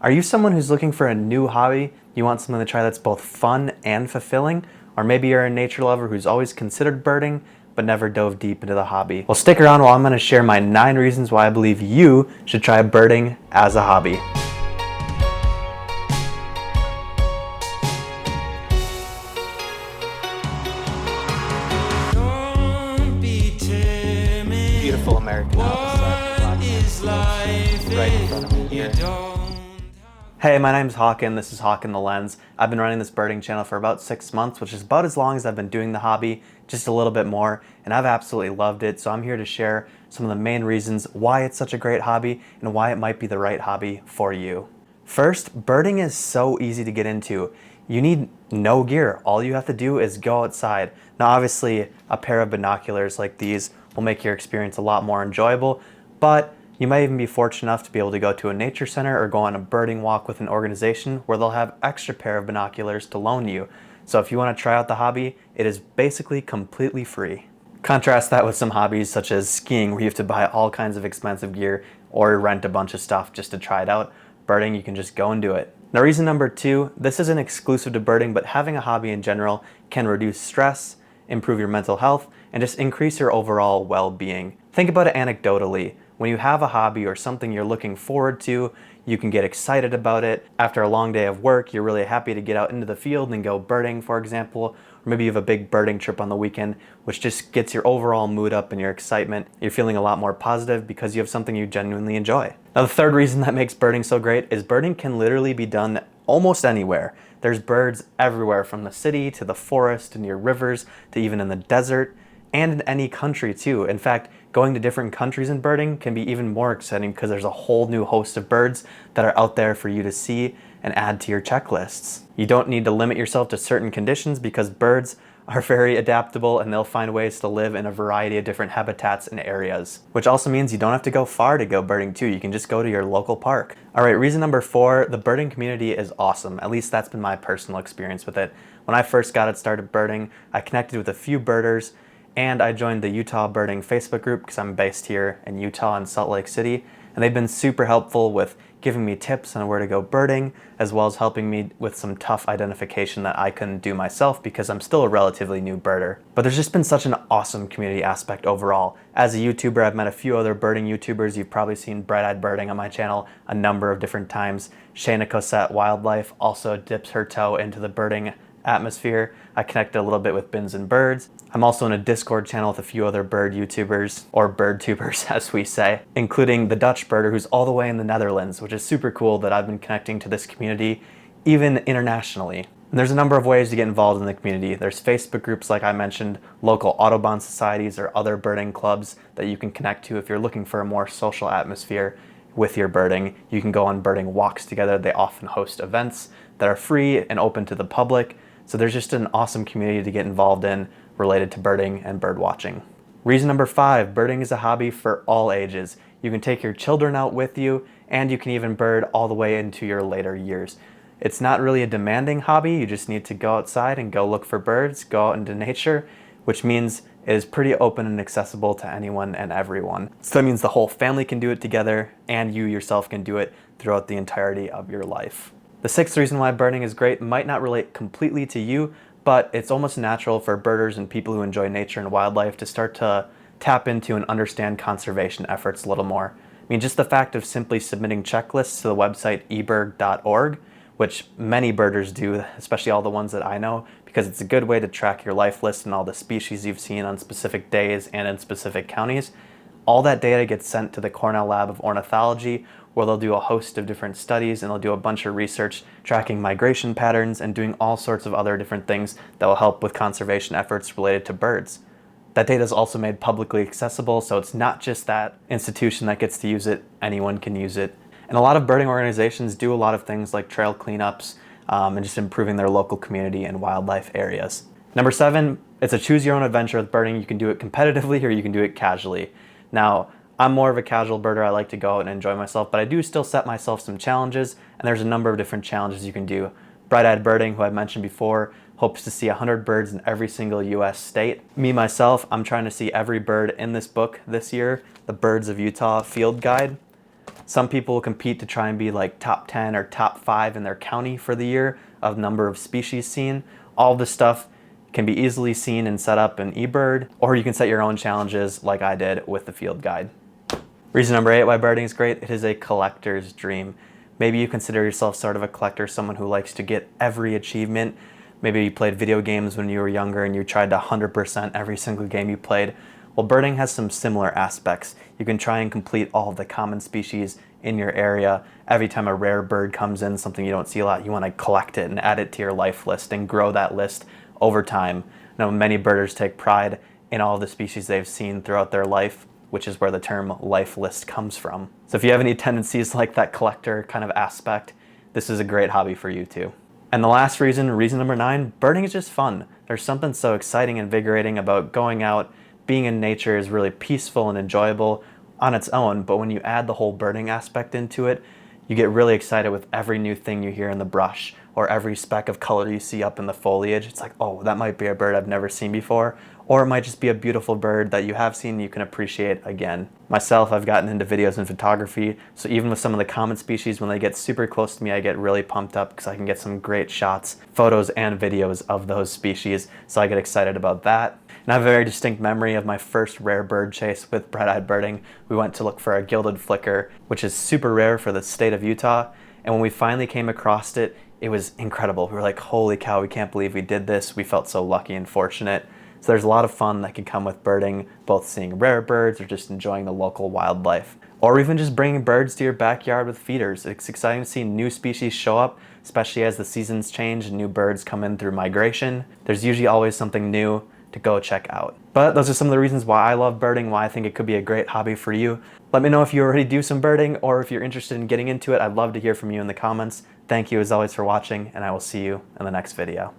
Are you someone who's looking for a new hobby? You want something to try that's both fun and fulfilling? Or maybe you're a nature lover who's always considered birding but never dove deep into the hobby. Well, stick around while I'm going to share my 9 reasons why I believe you should try birding as a hobby. Beautiful American right in front of me here. Hey, my name's Hawken. This is Hawken the Lens. I've been running this birding channel for about 6 months, which is about as long as I've been doing the hobby, just a little bit more, and I've absolutely loved it. So I'm here to share some of the main reasons why it's such a great hobby and why it might be the right hobby for you. First, birding is so easy to get into. You need no gear. All you have to do is go outside. Now, obviously, a pair of binoculars like these will make your experience a lot more enjoyable, but you might even be fortunate enough to be able to go to a nature center or go on a birding walk with an organization where they'll have extra pair of binoculars to loan you. So if you want to try out the hobby, it is basically completely free. Contrast that with some hobbies such as skiing, where you have to buy all kinds of expensive gear or rent a bunch of stuff just to try it out. Birding, you can just go and do it. Now, reason number 2, this isn't exclusive to birding, but having a hobby in general can reduce stress, improve your mental health, and just increase your overall well-being. Think about it anecdotally. When you have a hobby or something you're looking forward to, you can get excited about it. After a long day of work, you're really happy to get out into the field and go birding, for example. Or maybe you have a big birding trip on the weekend, which just gets your overall mood up and your excitement. You're feeling a lot more positive because you have something you genuinely enjoy. Now, the third reason that makes birding so great is birding can literally be done almost anywhere. There's birds everywhere, from the city to the forest to near rivers to even in the desert, and in any country too. In fact, going to different countries in birding can be even more exciting because there's a whole new host of birds that are out there for you to see and add to your checklists. You don't need to limit yourself to certain conditions because birds are very adaptable and they'll find ways to live in a variety of different habitats and areas, which also means you don't have to go far to go birding too. You can just go to your local park. All right, reason number 4, the birding community is awesome. At least that's been my personal experience with it. When I first got it started birding, I connected with a few birders, and I joined the Utah Birding Facebook group because I'm based here in Utah in Salt Lake City, and they've been super helpful with giving me tips on where to go birding, as well as helping me with some tough identification that I couldn't do myself because I'm still a relatively new birder. But there's just been such an awesome community aspect overall. As a YouTuber, I've met a few other birding YouTubers. You've probably seen Bright Eyed Birding on my channel a number of different times. Shayna Cosette Wildlife also dips her toe into the birding atmosphere. I connected a little bit with Bins and Birds. I'm also in a Discord channel with a few other bird YouTubers, or bird tubers as we say, including the Dutch birder who's all the way in the Netherlands, which is super cool that I've been connecting to this community even internationally. And there's a number of ways to get involved in the community. There's Facebook groups like I mentioned, local Audubon societies or other birding clubs that you can connect to if you're looking for a more social atmosphere with your birding. You can go on birding walks together. They often host events that are free and open to the public. So there's just an awesome community to get involved in related to birding and bird watching. Reason number 5, birding is a hobby for all ages. You can take your children out with you, and you can even bird all the way into your later years. It's not really a demanding hobby. You just need to go outside and go look for birds, go out into nature, which means it is pretty open and accessible to anyone and everyone. So that means the whole family can do it together, and you yourself can do it throughout the entirety of your life. The 6th reason why birding is great might not relate completely to you, but it's almost natural for birders and people who enjoy nature and wildlife to start to tap into and understand conservation efforts a little more. I mean, just the fact of simply submitting checklists to the website eberg.org, which many birders do, especially all the ones that I know, because it's a good way to track your life list and all the species you've seen on specific days and in specific counties. All that data gets sent to the Cornell Lab of Ornithology, where they'll do a host of different studies and they'll do a bunch of research tracking migration patterns and doing all sorts of other different things that will help with conservation efforts related to birds. That data is also made publicly accessible, so it's not just that institution that gets to use it, anyone can use it. And a lot of birding organizations do a lot of things like trail cleanups and just improving their local community and wildlife areas. Number 7, it's a choose your own adventure with birding. You can do it competitively or you can do it casually. Now, I'm more of a casual birder. I like to go out and enjoy myself, but I do still set myself some challenges, and there's a number of different challenges you can do. Bright Eyed Birding, who I mentioned before, hopes to see 100 birds in every single US state. Me, myself, I'm trying to see every bird in this book this year, the Birds of Utah Field Guide. Some people compete to try and be like top 10 or top 5 in their county for the year of number of species seen. All this stuff can be easily seen and set up in eBird, or you can set your own challenges like I did with the field guide. Reason number 8 why birding is great, it is a collector's dream. Maybe you consider yourself sort of a collector, someone who likes to get every achievement. Maybe you played video games when you were younger and you tried to 100% every single game you played. Well, birding has some similar aspects. You can try and complete all of the common species in your area. Every time a rare bird comes in, something you don't see a lot, you want to collect it and add it to your life list and grow that list over time. Now, many birders take pride in all the species they've seen throughout their life, which is where the term life list comes from. So if you have any tendencies like that collector kind of aspect, this is a great hobby for you too. And the last reason number 9, birding is just fun. There's something so exciting and invigorating about going out. Being in nature is really peaceful and enjoyable on its own, but when you add the whole birding aspect into it, you get really excited with every new thing you hear in the brush or every speck of color you see up in the foliage. It's like, oh, that might be a bird I've never seen before. Or it might just be a beautiful bird that you have seen and you can appreciate again. Myself, I've gotten into videos and photography, so even with some of the common species, when they get super close to me, I get really pumped up because I can get some great shots, photos and videos of those species, so I get excited about that. And I have a very distinct memory of my first rare bird chase with Bright-Eyed Birding. We went to look for a gilded flicker, which is super rare for the state of Utah, and when we finally came across it, it was incredible. We were like, holy cow, we can't believe we did this. We felt so lucky and fortunate. So there's a lot of fun that can come with birding, both seeing rare birds or just enjoying the local wildlife. Or even just bringing birds to your backyard with feeders. It's exciting to see new species show up, especially as the seasons change and new birds come in through migration. There's usually always something new to go check out. But those are some of the reasons why I love birding, why I think it could be a great hobby for you. Let me know if you already do some birding or if you're interested in getting into it. I'd love to hear from you in the comments. Thank you as always for watching, and I will see you in the next video.